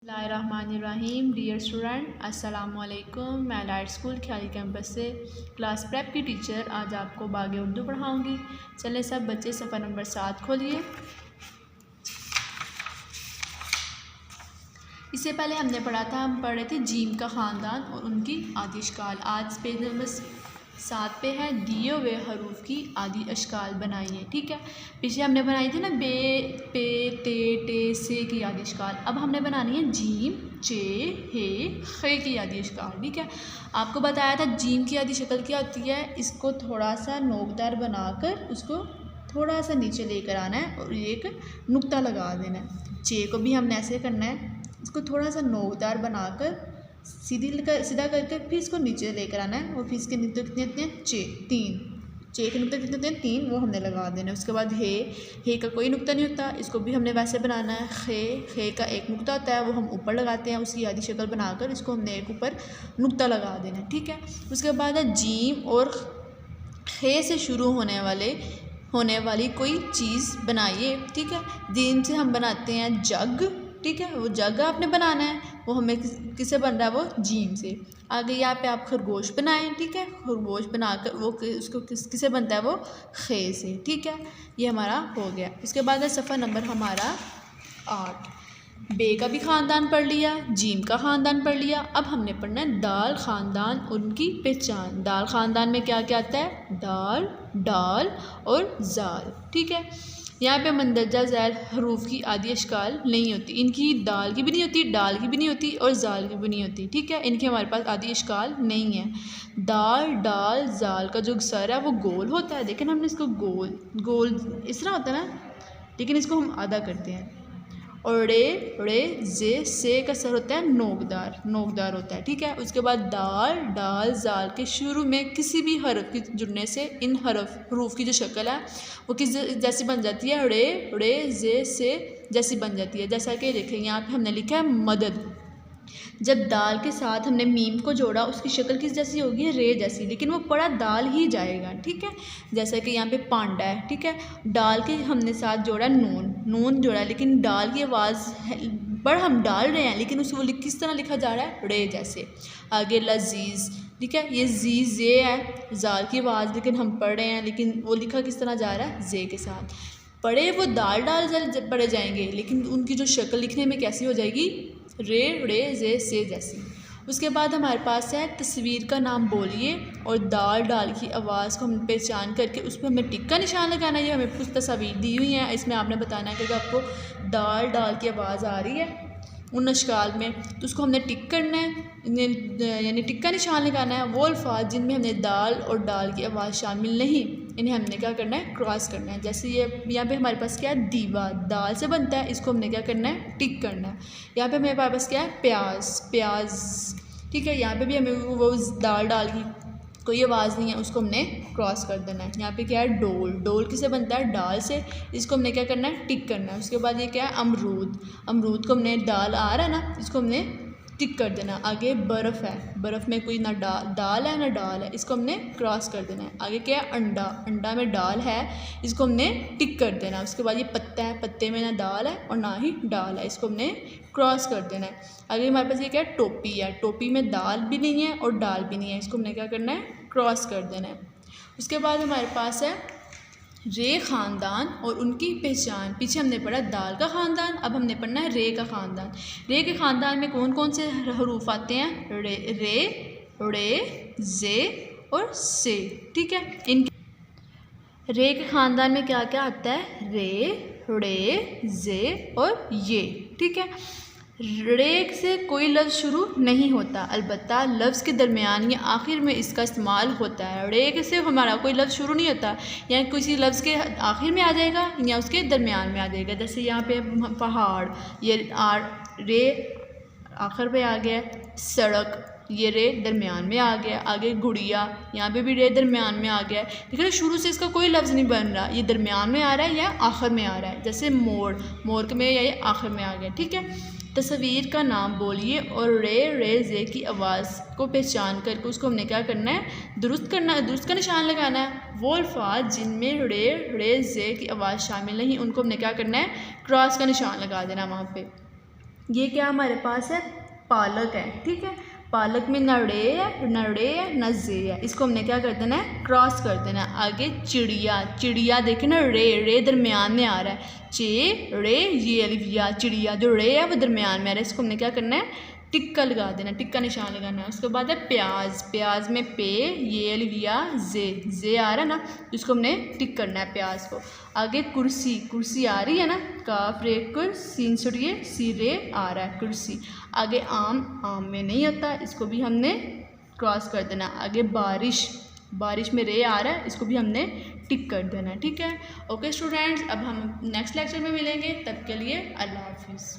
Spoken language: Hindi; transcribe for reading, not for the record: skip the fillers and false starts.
बिस्मिल्लाहिर्रहमानिर्रहीम। डियर स्टूडेंट, अस्सलामु अलैकुम। मैं लाइट स्कूल ख्याली कैंपस से क्लास प्रेप की टीचर आज आपको बागे उर्दू पढ़ाऊंगी। चले सब बच्चे सफ़र नंबर 7 खोलिए। इससे पहले हमने पढ़ा था, हम पढ़ रहे थे जीम का ख़ानदान और उनकी आदि अशकाल। आज पेज नंबर 7 पे है दिए हुए हरूफ की आदि अशकाल बनाइए। ठीक है, पीछे हमने बनाई थी ना बे, पे, ते, टे, से की आदि अशकाल। अब हमने बनानी है जीम, चे, हे, खे की आदि अशकाल। ठीक है, आपको बताया था जीम की आदि शक्ल क्या होती है। इसको थोड़ा सा नोकदार बनाकर उसको थोड़ा सा नीचे लेकर आना है और एक नुक्ता लगा देना है। चे को भी हमने ऐसे करना है, इसको थोड़ा सा नोकदार बनाकर सीधा करके फिर इसको नीचे लेकर आना है और फिर इसके नुक्ते कितने इतने तीन, चे के नुक्ते कितने तीन, वो हमने लगा देना है। उसके बाद हे का कोई नुक्ता नहीं होता, इसको भी हमने वैसे बनाना है। खे का एक नुक्ता होता है, वो हम ऊपर लगाते हैं, उसकी आधी शक्ल बनाकर इसको हमने एक ऊपर नुक्ता लगा देना है। ठीक है, उसके बाद है जीम और खे से शुरू होने वाली कोई चीज़ बनाइए। ठीक है, जीम से हम बनाते हैं जग। ठीक है, वो जग आपने बनाना है, वो हमें किससे बन रहा है, वो जीम से। आगे यहाँ पे आप खरगोश बनाएं। ठीक है, खरगोश बनाकर वो उसको किससे बनता है, वो खे से। ठीक है, ये हमारा हो गया। इसके बाद है सफ़र नंबर हमारा 8। बे का भी ख़ानदान पढ़ लिया, जीम का ख़ानदान पढ़ लिया। अब हमने पढ़ना है दाल ख़ानदान, उनकी पहचान। दाल ख़ानदान में क्या क्या आता है, दाल, डाल और जाल। ठीक है, यहाँ पे मंदरजा ज़ैल हरूफ की आदि अशकाल नहीं होती। इनकी दाल की भी नहीं होती, डाल की भी नहीं होती और जाल की भी नहीं होती। ठीक है, इनके हमारे पास आदि अशकाल नहीं है। दाल, डाल, जाल का जो सर है वो गोल होता है, लेकिन हमने इसको गोल इस तरह होता है ना, लेकिन इसको हम आधा करते हैं। और रे जे से का सर होता है नोकदार होता है। ठीक है, उसके बाद दाल, डाल, जाल के शुरू में किसी भी हरफ के जुड़ने से इन हरूफ की जो शक्ल है वो किस जैसी बन जाती है, रे जे से जैसी बन जाती है। जैसा कि देखें यहाँ पे हमने लिखा है मदद। जब दाल के साथ हमने मीम को जोड़ा, उसकी शक्ल किस जैसी होगी, रे जैसी, लेकिन वो पढ़ा दाल ही जाएगा। ठीक है, जैसा कि यहाँ पे पांडा है। ठीक है, डाल के हमने साथ जोड़ा नून जोड़ा, लेकिन डाल की आवाज़ पर हम डाल रहे हैं, लेकिन उसको किस तरह लिखा जा रहा है, रे जैसे। आगे लजीज़। ठीक है, ये जीज़ ये है जाल की आवाज़, लेकिन हम पढ़ रहे हैं, लेकिन वो लिखा किस तरह जा रहा है, जे के साथ। पढ़े वो दाल पढ़े जाएंगे, लेकिन उनकी जो शक्ल लिखने में कैसी हो जाएगी, रे जे से जैसी। उसके बाद हमारे पास है तस्वीर का नाम बोलिए और डाल की आवाज़ को हम पहचान करके उस पर हमें टिक का निशान लगाना है। ये हमें कुछ तस्वीर दी हुई हैं, इसमें आपने बताना है कि आपको डाल की आवाज़ आ रही है उन अशकाल में, तो उसको हमने टिक करना है, यानी टिक का निशान लगाना है। वो अल्फाज जिनमें हमने दाल और डाल की आवाज़ शामिल नहीं, इन्हें हमने क्या करना है, क्रॉस करना है। जैसे ये यहाँ पे हमारे पास क्या है, दीवा दाल से बनता है, इसको हमने क्या करना है, टिक करना है। यहाँ पे हमारे पास क्या है, प्याज। ठीक है, यहाँ पे भी हमें वो डाल की कोई आवाज़ नहीं है, उसको हमने क्रॉस कर देना है। यहाँ पे क्या है, डोल किसे बनता है, डाल से, इसको हमने क्या करना है, टिक करना है। उसके बाद ये क्या है, अमरूद को हमने डाल आ रहा है ना, इसको हमने टिक कर देना। आगे बर्फ़ है, बर्फ़ में कोई ना दाल है ना डाल है, इसको हमने क्रॉस कर देना है। आगे क्या है, अंडा में डाल है, इसको हमने टिक कर देना है। उसके बाद ये पत्ता है, पत्ते में ना दाल है और ना ही डाल है, इसको हमने क्रॉस कर देना है। आगे हमारे पास ये क्या है, टोपी है, टोपी में दाल भी नहीं है और डाल भी नहीं है, इसको हमने क्या करना है, क्रॉस कर देना है। उसके बाद हमारे पास है रे ख़ानदान और उनकी पहचान। पीछे हमने पढ़ा दाल का ख़ानदान, अब हमने पढ़ना है रे का ख़ानदान। रे के ख़ानदान में कौन कौन से हरूफ आते हैं, रे जे और से। ठीक है, इन रे के ख़ानदान में क्या क्या आता है, रे जे और ये। ठीक है, रे से कोई लफ्ज़ शुरू नहीं होता, अलबत्ता लफ्ज़ के दरमियान या आखिर में इसका इस्तेमाल होता है। रे से हमारा कोई लफ्ज़ शुरू नहीं होता, या किसी लफ्ज़ के आखिर में आ जाएगा या उसके दरमियान में आ जाएगा। जैसे यहाँ पे पहाड़, ये रे आखिर पे आ गया, सड़क ये रे दरमियान में आ गया, आगे गुड़िया यहाँ पे भी रे दरमियान में आ गया है, लेकिन शुरू से इसका कोई लफ्ज़ नहीं बन रहा, ये दरमियान में आ रहा है या आखिर में आ रहा है। जैसे मोर में या ये आखिर में आ गया। ठीक है, तस्वीर का नाम बोलिए और रे जे की आवाज़ को पहचान करके उसको हमने क्या करना है, दुरुस्त का निशान लगाना है। वो अल्फाज जिनमें रे जे की आवाज़ शामिल नहीं, उनको हमने क्या करना है, क्रॉस का निशान लगा देना वहाँ पे। ये क्या हमारे पास है, पालक है, ठीक है। पालक में न रे है, न रे है, न जे है, इसको हमने क्या कर देना है, क्रॉस कर देना है। आगे चिड़िया, चिड़िया देखे ना, रे दरमियान में आ रहा है, चे रे ये अलिफ या, चिड़िया जो रे है वो दरमियान में आ रहा है, इसको हमने क्या करना है, टिक्का लगा देना, टिक्का निशान लगाना है। उसके बाद है प्याज, प्याज में पे ये अलिफ या जे आ रहा है ना, जिसको हमने टिक करना है प्याज को। आगे कुर्सी, कुर्सी आ रही है ना, काफ रे कुर सीन सुटिए सी रे आ रहा है कुर्सी। आगे आम, आम में नहीं आता, इसको भी हमने क्रॉस कर देना। आगे बारिश, बारिश में रे आ रहा है, इसको भी हमने टिक कर देना है, ठीक है। ओके स्टूडेंट्स, अब हम नेक्स्ट लेक्चर में मिलेंगे, तब के लिए अल्लाह हाफिज़।